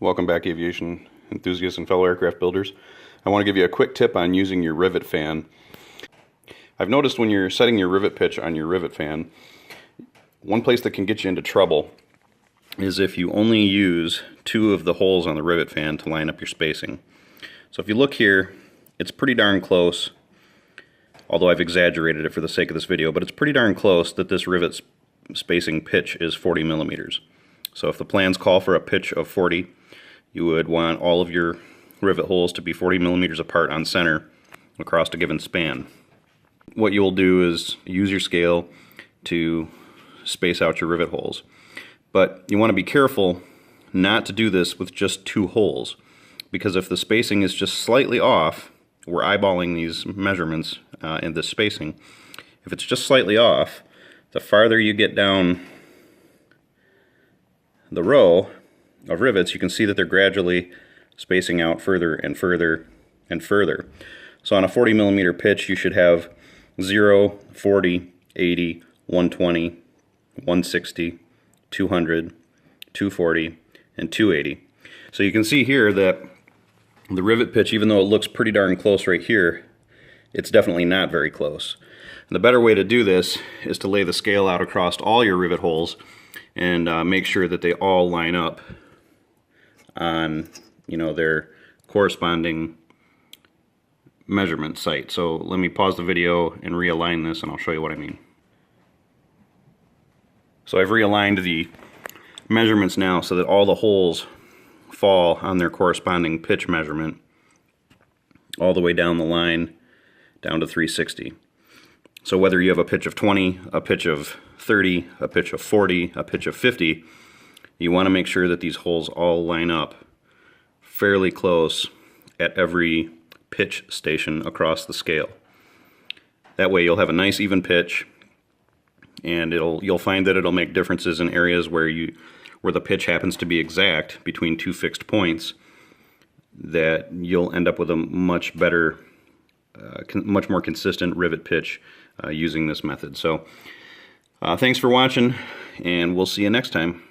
Welcome back, aviation enthusiasts and fellow aircraft builders. I want to give you a quick tip on using your rivet fan. I've noticed when you're setting your rivet pitch on your rivet fan, one place that can get you into trouble is if you only use two of the holes on the rivet fan to line up your spacing. So if you look here, it's pretty darn close, although I've exaggerated it for the sake of this video, but it's pretty darn close that this rivet spacing pitch is 40 millimeters. So if the plans call for a pitch of 40, you would want all of your rivet holes to be 40 millimeters apart on center across a given span. What you'll do is use your scale to space out your rivet holes. But you want to be careful not to do this with just two holes, because if the spacing is just slightly off, we're eyeballing these measurements in this spacing. If it's just slightly off, the farther you get down the row of rivets, you can see that they're gradually spacing out further and further and further. So on a 40 millimeter pitch, you should have 0, 40, 80, 120, 160, 200, 240, and 280. So you can see here that the rivet pitch, even though it looks pretty darn close right here, it's definitely not very close. And the better way to do this is to lay the scale out across all your rivet holes and make sure that they all line up on, their corresponding measurement site. So let me pause the video and realign this, and I'll show you what I mean. So I've realigned the measurements now so that all the holes fall on their corresponding pitch measurement all the way down the line down to 360. So whether you have a pitch of 20, a pitch of 30, a pitch of 40, a pitch of 50, you want to make sure that these holes all line up fairly close at every pitch station across the scale. That way you'll have a nice even pitch, and you'll find that it'll make differences in areas where the pitch happens to be exact between two fixed points, that you'll end up with a much better, much more consistent rivet pitch using this method. So thanks for watching, and we'll see you next time.